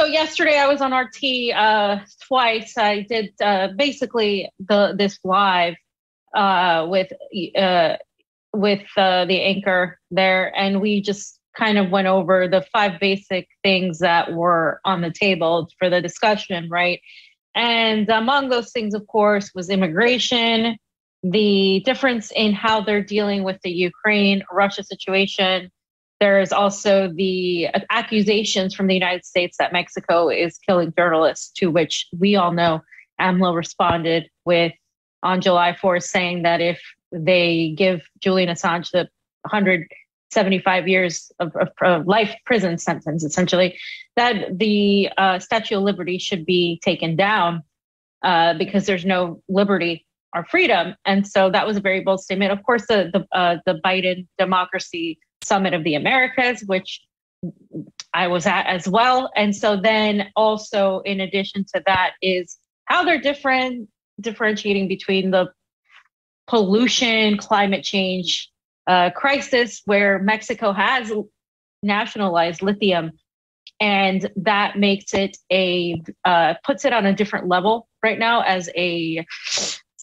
So yesterday I was on RT twice. I did basically this live with the anchor there, and we just kind of went over the 5 basic things that were on the table for the discussion, right? And among those things, of course, was immigration, the difference in how they're dealing with the Ukraine-Russia situation. There's also the accusations from the United States that Mexico is killing journalists, to which we all know Amlo responded with on July 4th, saying that if they give Julian Assange the 175 years of life prison sentence, essentially, that the Statue of Liberty should be taken down because there's no liberty or freedom. And so that was a very bold statement. Of course, the Biden Democracy Summit of the Americas, which I was at as well. And so then also, in addition to that, is how they're differentiating between the pollution, climate change crisis, where Mexico has nationalized lithium, and that makes it puts it on a different level right now as a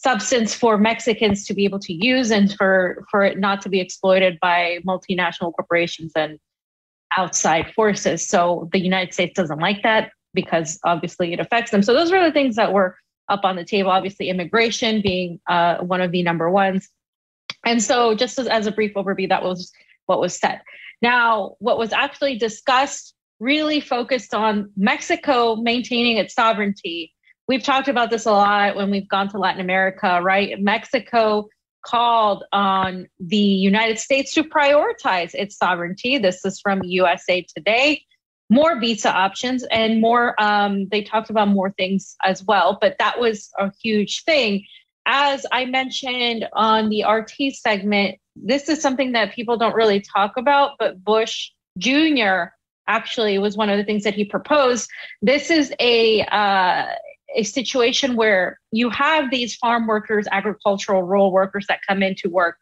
substance for Mexicans to be able to use, and for it not to be exploited by multinational corporations and outside forces. So the United States doesn't like that because obviously it affects them. So those were the things that were up on the table, obviously immigration being one of the number ones. And so just as a brief overview, that was what was said. Now, what was actually discussed really focused on Mexico maintaining its sovereignty. We've talked about this a lot when we've gone to Latin America, right? Mexico called on the United States to prioritize its sovereignty. This is from USA Today. More visa options and more, they talked about more things as well, but that was a huge thing. As I mentioned on the RT segment, this is something that people don't really talk about, but Bush Jr. actually was one of the things that he proposed. This is a situation where you have these farm workers, agricultural rural workers that come in to work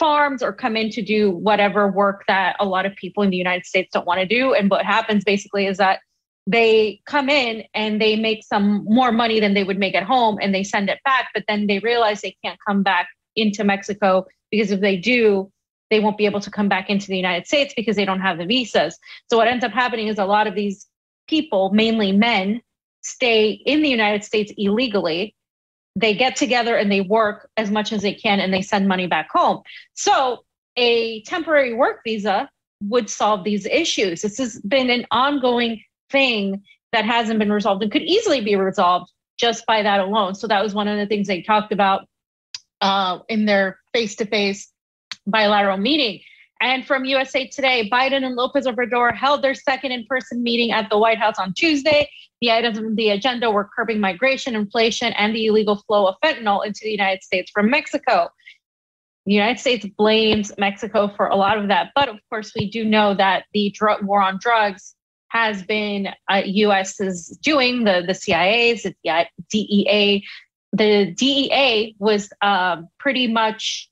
farms or come in to do whatever work that a lot of people in the United States don't want to do. And what happens basically is that they come in and they make some more money than they would make at home and they send it back, but then they realize they can't come back into Mexico because if they do, they won't be able to come back into the United States because they don't have the visas. So what ends up happening is a lot of these people, mainly men, stay in the United States illegally. They get together and they work as much as they can and they send money back home. So a temporary work visa would solve these issues. This has been an ongoing thing that hasn't been resolved and could easily be resolved just by that alone. So that was one of the things they talked about in their face-to-face bilateral meeting. And from USA Today, Biden and Lopez Obrador held their second in-person meeting at the White House on Tuesday. The items on the agenda were curbing migration, inflation, and the illegal flow of fentanyl into the United States from Mexico. The United States blames Mexico for a lot of that. But of course, we do know that the drug war on drugs has been U.S. is doing, the CIA's, the DEA. The DEA was pretty much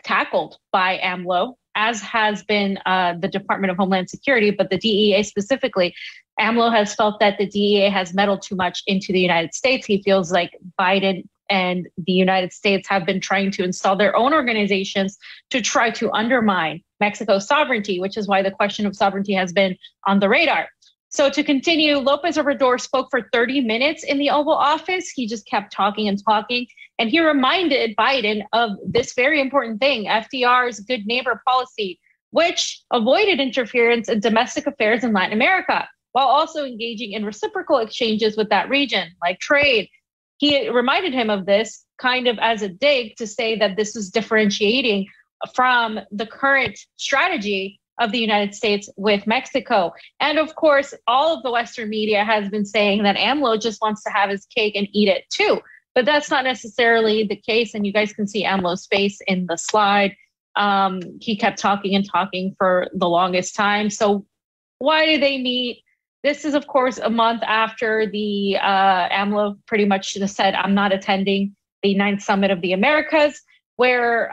tackled by AMLO, as has been the Department of Homeland Security, but the DEA specifically. AMLO has felt that the DEA has meddled too much into the United States. He feels like Biden and the United States have been trying to install their own organizations to try to undermine Mexico's sovereignty, which is why the question of sovereignty has been on the radar. So to continue, Lopez Obrador spoke for 30 minutes in the Oval Office. He just kept talking and talking. And he reminded Biden of this very important thing, FDR's good neighbor policy, which avoided interference in domestic affairs in Latin America, while also engaging in reciprocal exchanges with that region, like trade. He reminded him of this kind of as a dig to say that this is differentiating from the current strategy of the United States with Mexico. And of course, all of the Western media has been saying that AMLO just wants to have his cake and eat it too. But that's not necessarily the case. And you guys can see AMLO's face in the slide. He kept talking and talking for the longest time. So why do they meet? This is, of course, a month after the AMLO pretty much said, I'm not attending the 9th Summit of the Americas, where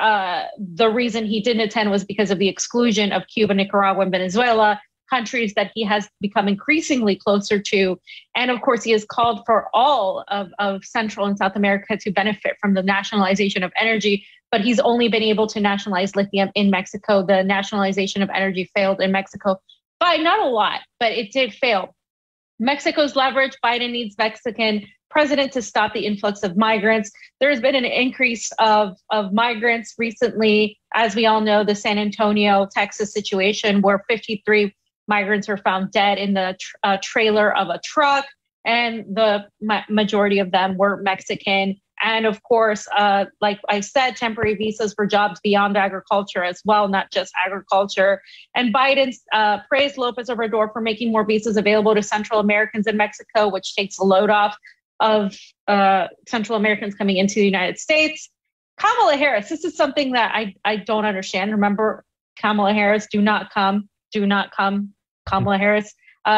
the reason he didn't attend was because of the exclusion of Cuba, Nicaragua, and Venezuela countries that he has become increasingly closer to. And of course, he has called for all of Central and South America to benefit from the nationalization of energy, but he's only been able to nationalize lithium in Mexico. The nationalization of energy failed in Mexico by not a lot, but it did fail. Mexico's leverage. Biden needs Mexican president to stop the influx of migrants. There's been an increase of migrants recently. As we all know, the San Antonio, Texas situation where 53 migrants were found dead in the trailer of a truck, and the majority of them were Mexican. And of course, like I said, temporary visas for jobs beyond agriculture as well, not just agriculture. And Biden praised Lopez Obrador for making more visas available to Central Americans in Mexico, which takes a load off of Central Americans coming into the United States. Kamala Harris, this is something that I don't understand. Remember, Kamala Harris, do not come, Kamala Harris.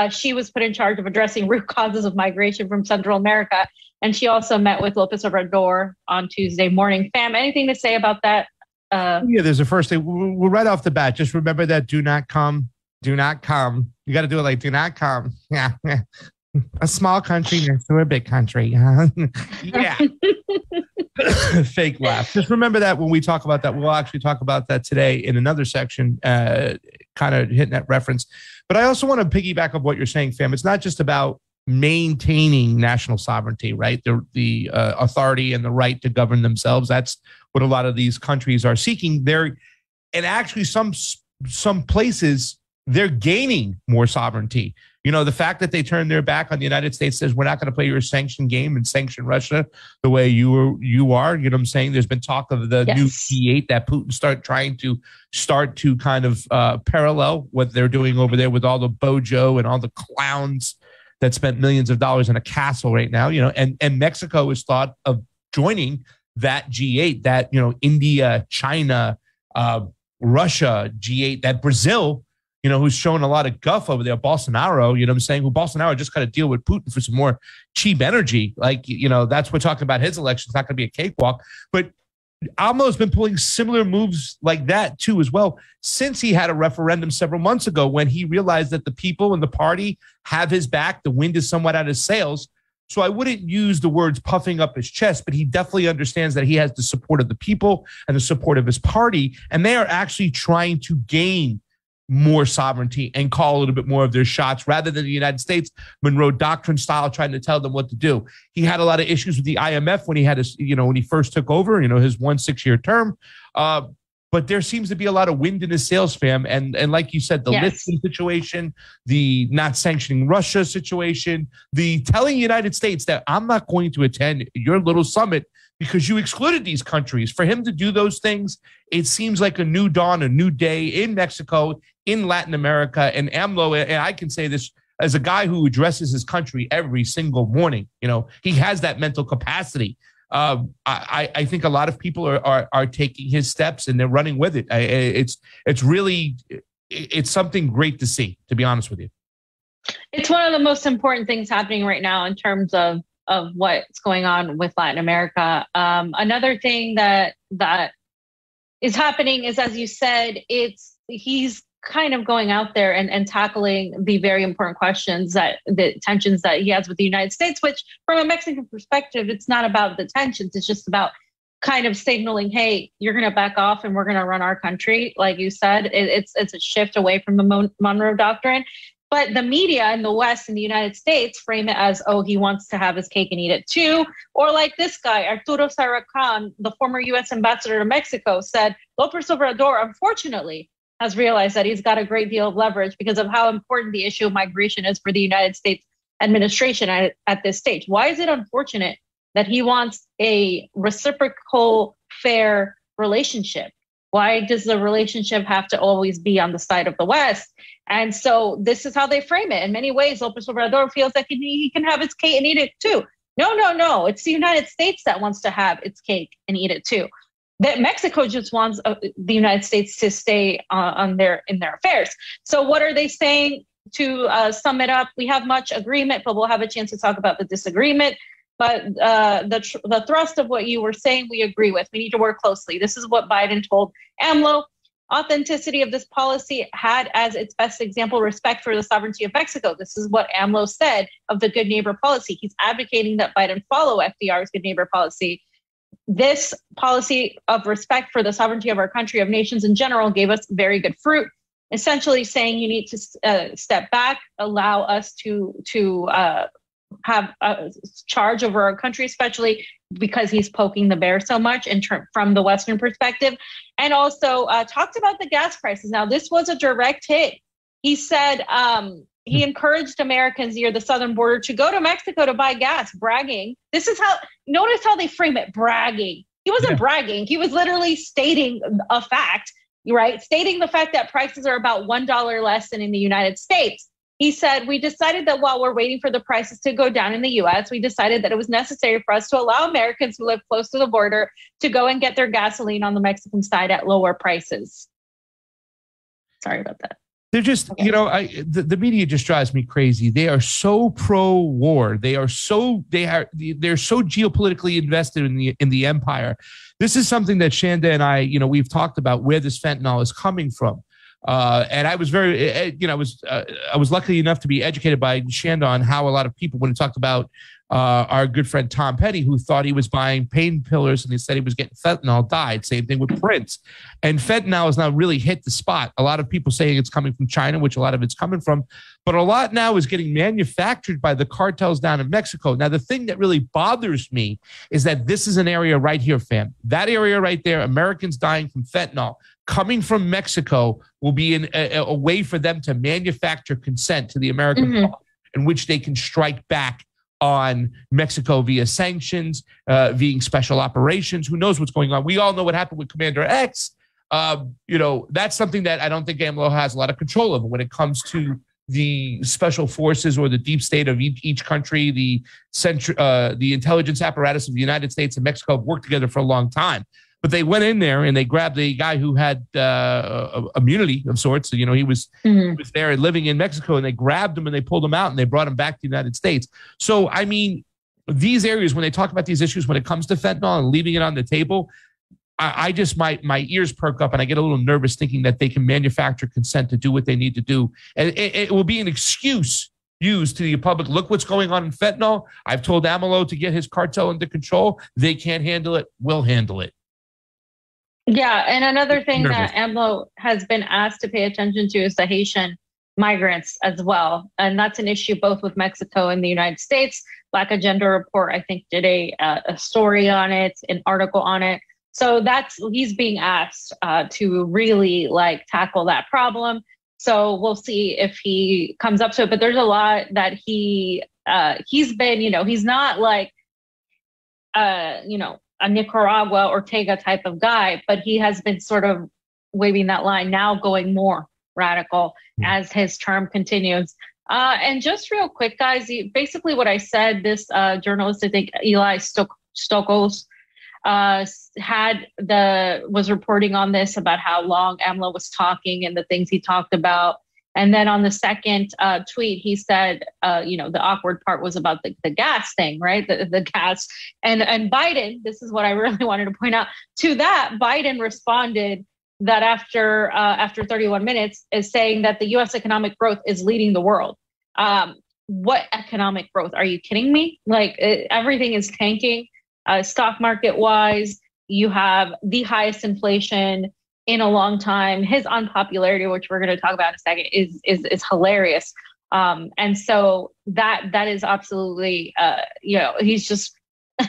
She was put in charge of addressing root causes of migration from Central America. And she also met with Lopez Obrador on Tuesday morning. Fam, anything to say about that? Yeah, there's a first thing. We're right off the bat. Just remember that do not come. Do not come. You got to do it like do not come. Yeah. A small country next to a big country. Yeah. Fake laugh. Just remember that when we talk about that. We'll actually talk about that today in another section, kind of hitting that reference. But I also want to piggyback on what you're saying, fam. It's not just about maintaining national sovereignty, right? The authority and the right to govern themselves. That's what a lot of these countries are seeking. And actually some places they're gaining more sovereignty. You know, the fact that they turned their back on the United States says we're not going to play your sanction game and sanction Russia the way you are. You know what I'm saying? There's been talk of the new G8 that Putin trying to kind of parallel what they're doing over there with all the bojo and all the clowns that spent millions of dollars in a castle right now. You know, and Mexico is thought of joining that G8, that, you know, India, China, Russia, G8, that Brazil, you know, who's showing a lot of guff over there, Bolsonaro, you know what I'm saying, who Bolsonaro just got to deal with Putin for some more cheap energy. Like, you know, that's what we're talking about his election. It's not going to be a cakewalk. But Amlo's been pulling similar moves like that, too, as well, since he had a referendum several months ago when he realized that the people in the party have his back. The wind is somewhat out of sails. So I wouldn't use the words puffing up his chest, but he definitely understands that he has the support of the people and the support of his party. And they are actually trying to gain more sovereignty and call a little bit more of their shots rather than the United States Monroe Doctrine style trying to tell them what to do. He had a lot of issues with the IMF when he had his, you know, when he first took over, you know, his 1 6-year term. But there seems to be a lot of wind in his sails, fam. And like you said, the Lisbon situation, the not sanctioning Russia situation, the telling the United States that I'm not going to attend your little summit because you excluded these countries. For him to do those things, it seems like a new dawn, a new day in Mexico, in Latin America. And AMLO, and I can say this as a guy who addresses his country every single morning, you know, he has that mental capacity. I think a lot of people are taking his steps and they're running with it. It's really something great to see, to be honest with you. It's one of the most important things happening right now in terms of what's going on with Latin America. Another thing that is happening is, as you said, he's kind of going out there and tackling the very important questions, that the tensions that he has with the United States, which from a Mexican perspective, it's not about the tensions. It's just about kind of signaling, hey, you're going to back off and we're going to run our country. Like you said, it's a shift away from the Monroe Doctrine. But the media in the West, in the United States, frame it as, oh, he wants to have his cake and eat it too. Or like this guy, Arturo Sarracan, the former U.S. ambassador to Mexico, said, López Obrador, unfortunately, has realized that he's got a great deal of leverage because of how important the issue of migration is for the United States administration at this stage. Why is it unfortunate that he wants a reciprocal, fair relationship? Why does the relationship have to always be on the side of the West? And so this is how they frame it. In many ways, López Obrador feels like he can have his cake and eat it too. No. It's the United States that wants to have its cake and eat it too. That Mexico just wants the United States to stay in their affairs. So what are they saying? To sum it up, we have much agreement, but we'll have a chance to talk about the disagreement. But the thrust of what you were saying, we agree with. We need to work closely. This is what Biden told AMLO. authenticity of this policy had as its best example respect for the sovereignty of Mexico. This is what AMLO said of the good neighbor policy. He's advocating that Biden follow FDR's good neighbor policy. This policy of respect for the sovereignty of our country, of nations in general, gave us very good fruit, essentially saying you need to step back, allow us to have charge over our country, especially because he's poking the bear so much from the Western perspective. And also talked about the gas prices. Now, this was a direct hit. He said he encouraged Americans near the southern border to go to Mexico to buy gas, bragging. This is notice how they frame it, bragging. He wasn't bragging. He was literally stating a fact, right? Stating the fact that prices are about $1 less than in the United States. He said, we decided that while we're waiting for the prices to go down in the U.S., we decided that it was necessary for us to allow Americans who live close to the border to go and get their gasoline on the Mexican side at lower prices. Sorry about that. They're just, okay. The media just drives me crazy. They are so pro-war. They're so geopolitically invested in the empire. This is something that Shanda and I, we've talked about where this fentanyl is coming from. And I was I was lucky enough to be educated by Shanda on how a lot of people, when he talked about our good friend Tom Petty, who thought he was buying painkillers and he said he was getting fentanyl, died. Same thing with Prince. And fentanyl has now really hit the spot. A lot of people saying it's coming from China, which a lot of it's coming from, but a lot now is getting manufactured by the cartels down in Mexico. Now, the thing that really bothers me is that this is an area right here, fam. That area right there, Americans dying from fentanyl, coming from Mexico, will be a way for them to manufacture consent to the American public, in which they can strike back on Mexico via sanctions, via special operations. Who knows what's going on? We all know what happened with Commander X. That's something that I don't think AMLO has a lot of control over when it comes to the special forces or the deep state of each country. The intelligence apparatus of the United States and Mexico have worked together for a long time. But they went in there and they grabbed the guy who had immunity of sorts. So, he was there and living in Mexico, and they grabbed him and they pulled him out and they brought him back to the United States. So, I mean, these areas, when they talk about these issues, when it comes to fentanyl and leaving it on the table, I just, my ears perk up and I get a little nervous thinking that they can manufacture consent to do what they need to do. And it will be an excuse used to the public. Look what's going on in fentanyl. I've told AMLO to get his cartel under control. They can't handle it. We'll handle it. Yeah, and another thing that AMLO has been asked to pay attention to is the Haitian migrants as well. And that's an issue both with Mexico and the United States. Black Agenda Report, I think, did a story on it, an article on it. So he's being asked to really tackle that problem. So we'll see if he comes up to it. But there's a lot that he's been, he's not a Nicaragua Ortega type of guy, but he has been sort of waving that line, now going more radical as his term continues. And just real quick, guys, basically what I said, this journalist, I think Eli Stokos, was reporting on this about how long AMLO was talking and the things he talked about. And then on the second tweet, he said, the awkward part was about the gas thing, right? The gas and Biden. This is what I really wanted to point out. To that, Biden responded that after 31 minutes is saying that the U.S. economic growth is leading the world. What economic growth? Are you kidding me? Everything is tanking. Stock market wise, you have the highest inflation in a long time. His unpopularity, which we're going to talk about in a second, is hilarious. And so that is absolutely, he's just,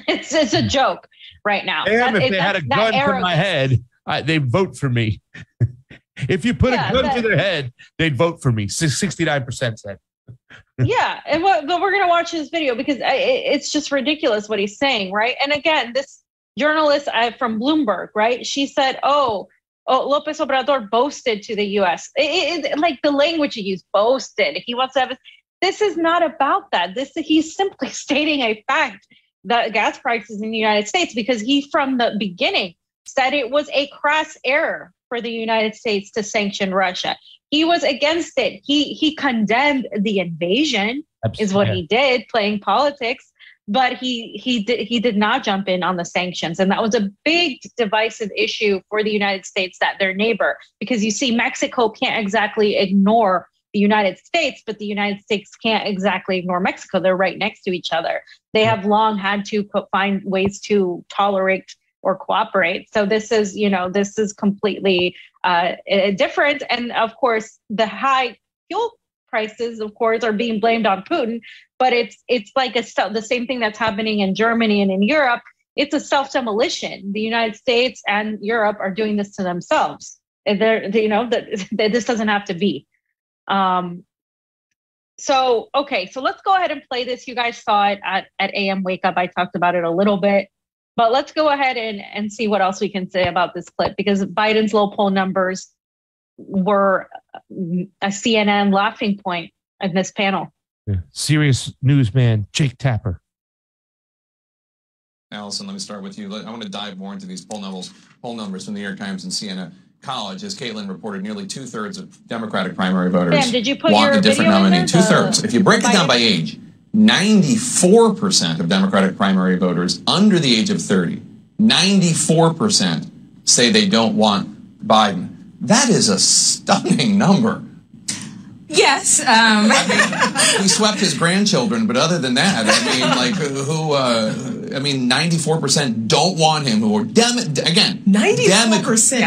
it's a joke right now. Damn, if they had a gun to my head, they'd vote for me. If you put a gun to their head, they'd vote for me. 69% said. Yeah, and but we're going to watch this video because it's just ridiculous what he's saying, right? And again, this journalist from Bloomberg, right? She said, oh, Lopez Obrador boasted to the U.S. Like the language he used, boasted. He wants to have. This is not about that. He's simply stating a fact that gas prices in the United States, because he from the beginning said it was a crass error for the United States to sanction Russia. He was against it. He condemned the invasion. Absolutely. Is what he did, playing politics. but he did not jump in on the sanctions. And that was a big divisive issue for the United States, that their neighbor, because you see, Mexico can't exactly ignore the United States, but the United States can't exactly ignore Mexico. They're right next to each other. They have long had to find ways to tolerate or cooperate. So this is completely different. And of course, the high fuel prices, of course, are being blamed on Putin. But it's like the same thing that's happening in Germany and in Europe. It's a self-demolition. The United States and Europe are doing this to themselves. This doesn't have to be. So let's go ahead and play this. You guys saw it at AM Wake Up. I talked about it a little bit, but let's go ahead and see what else we can say about this clip, because Biden's low poll numbers were a CNN laughing point in this panel. Yeah. Serious newsman Jake Tapper. Allison, let me start with you. I want to dive more into these poll numbers from the New York Times and CNN College. As Caitlin reported, nearly 2/3 of Democratic primary voters want a different nominee. 2/3. If you break it down by age, 94% of Democratic primary voters under the age of 30, 94% say they don't want Biden. That is a stunning number. Yes. He swept his grandchildren, but other than that, 94% don't want him, who are, 94%.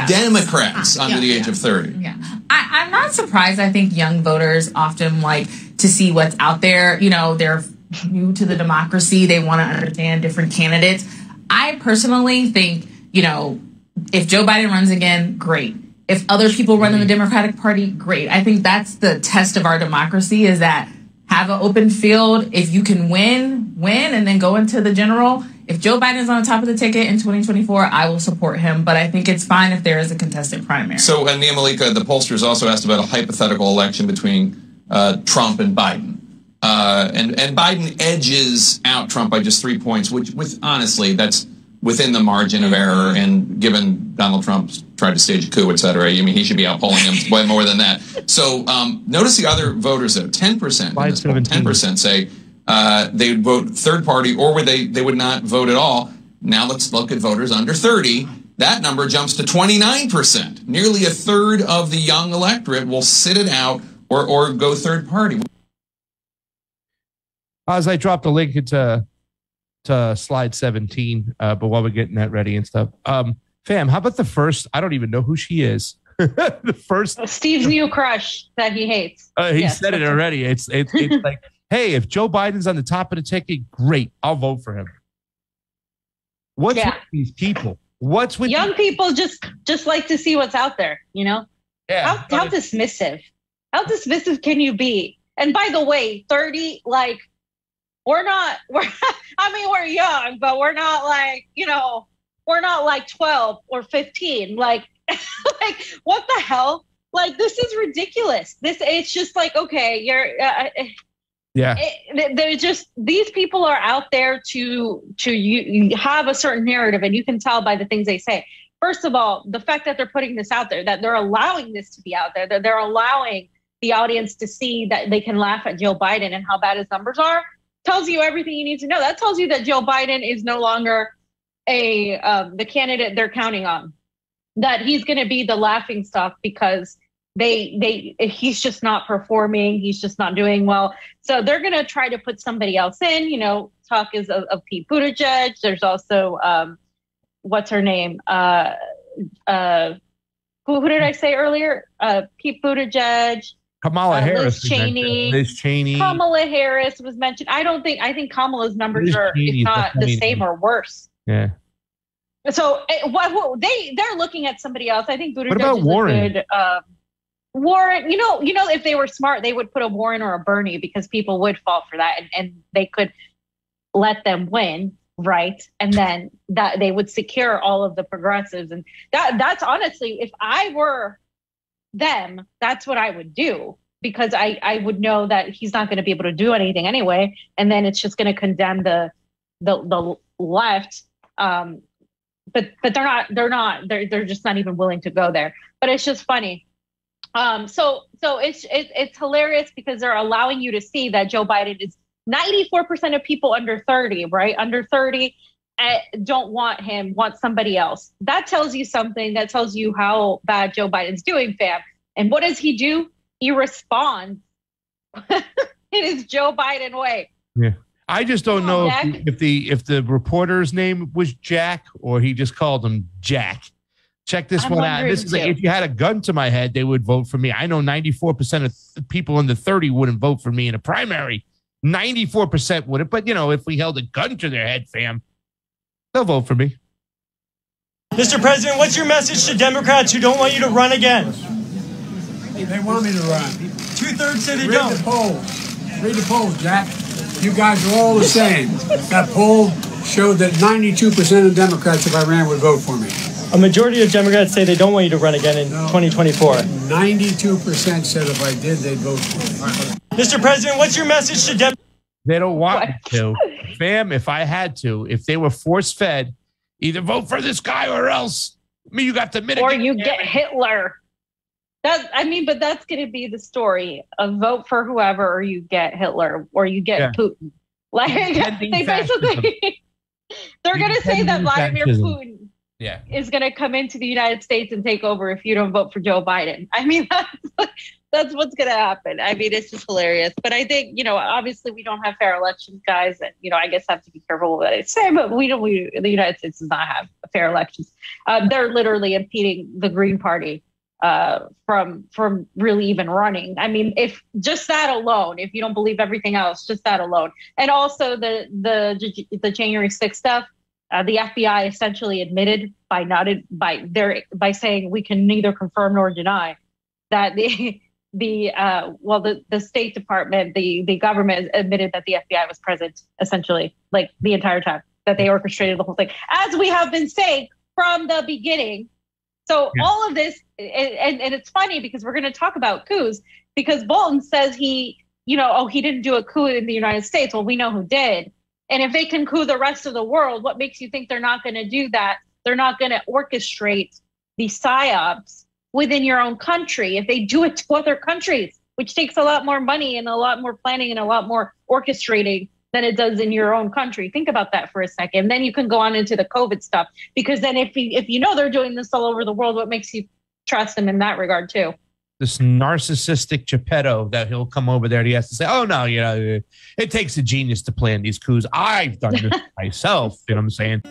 Democrats under the age of 30. Yeah. I'm not surprised. I think young voters often like to see what's out there. They're new to the democracy. They want to understand different candidates. I personally think, if Joe Biden runs again, great. If other people run in the Democratic Party, great. I think that's the test of our democracy, is that have an open field. If you can win, and then go into the general. If Joe Biden is on the top of the ticket in 2024, I will support him. But I think it's fine if there is a contested primary. So, Nia Malika, the pollsters also asked about a hypothetical election between Trump and Biden. And Biden edges out Trump by just 3 points, which honestly, that's within the margin of error, and given Donald Trump tried to stage a coup, et cetera, he should be outpolling him way more than that. So notice the other voters, though. 10% 10% say they would vote third party, or they would not vote at all. Now let's look at voters under 30. That number jumps to 29%. Nearly a third of the young electorate will sit it out or go third party. As I dropped a link into slide 17, but while we're getting that ready and stuff, fam, how about the first? I don't even know who she is. The first Steve's new crush that he hates. He said it already. It's like, hey, if Joe Biden's on the top of the ticket, great, I'll vote for him. What's with these people? What's with young people? Just like to see what's out there, Yeah. How dismissive? How dismissive can you be? And by the way, 30, we're young, but we're not we're not like 12 or 15. What the hell? This is ridiculous. It's just okay, they're just, these people are out there to you have a certain narrative, and you can tell by the things they say. First of all, the fact that they're putting this out there, that they're allowing this to be out there, that they're allowing the audience to see that they can laugh at Joe Biden and how bad his numbers are, tells you everything you need to know. That tells you that Joe Biden is no longer the candidate they're counting on, that he's going to be the laughing stock because he's just not performing. He's just not doing well. So they're going to try to put somebody else in. Talk is of Pete Buttigieg. There's also what's her name? Who did I say earlier? Pete Buttigieg. Kamala Harris. Liz Cheney. Kamala Harris was mentioned. I think Kamala's numbers are, if not the same or worse. Yeah. So they're looking at somebody else. I think Buttigieg what about is Warren? a good Warren. If they were smart, they would put a Warren or a Bernie, because people would fall for that, and they could let them win, right? And then that they would secure all of the progressives, and that's honestly, if I were them, that's what I would do, because I would know that he's not going to be able to do anything anyway, and then it's just going to condemn the left. But they're just not even willing to go there. But it's just funny. So it's hilarious, because they're allowing you to see that Joe Biden is 94% of people under 30, right? Under 30 don't want him, want somebody else. That tells you something. That tells you how bad Joe Biden's doing, fam. And what does he do? He responds in his Joe Biden way. Yeah. I just don't know if the reporter's name was Jack or he just called him Jack. Check this one out. This is like, if you had a gun to my head, they would vote for me. I know 94% of people under 30 wouldn't vote for me in a primary. 94% wouldn't. But, you know, if we held a gun to their head, fam, they'll vote for me. Mr. President, what's your message to Democrats who don't want you to run again? They want me to run. 2/3 say they don't. Read the polls. Read the polls, Jack. You guys are all the same. That poll showed that 92% of Democrats, if I ran, would vote for me. A majority of Democrats say they don't want you to run again in 2024. 92% said if I did, they'd vote for me. Mr. President, what's your message to Democrats? They don't want me to. Fam, if I had to, if they were force-fed, either vote for this guy or else. I mean, you got to mitigate. Or you get Hitler. But that's going to be the story of vote for whoever, or you get Hitler, or you get Putin. Like they basically, they're going to say that Vladimir Putin is going to come into the United States and take over if you don't vote for Joe Biden. I mean, that's what's going to happen. I mean, it's just hilarious. But I think, you know, obviously we don't have fair elections, guys, and you know, I guess I have to be careful what I say. But the United States does not have fair elections. They're literally impeding the Green Party from really even running. I mean, if just that alone, if you don't believe everything else, just that alone. And also the January 6th stuff, the FBI essentially admitted by saying we can neither confirm nor deny that the State Department, the government admitted that the FBI was present essentially like the entire time, that they orchestrated the whole thing, as we have been saying from the beginning. So all of this, and it's funny because we're going to talk about coups, because Bolton says he didn't do a coup in the United States. Well, we know who did. And if they can coup the rest of the world, what makes you think they're not going to do that? They're not going to orchestrate these psyops within your own country. If they do it to other countries, which takes a lot more money and a lot more planning and a lot more orchestrating than it does in your own country. Think about that for a second. Then you can go on into the COVID stuff, because then if you know they're doing this all over the world, what makes you trust them in that regard too? This narcissistic Geppetto that he'll come over there and he has to say, oh no, you know, it takes a genius to plan these coups. I've done this myself. You know what I'm saying?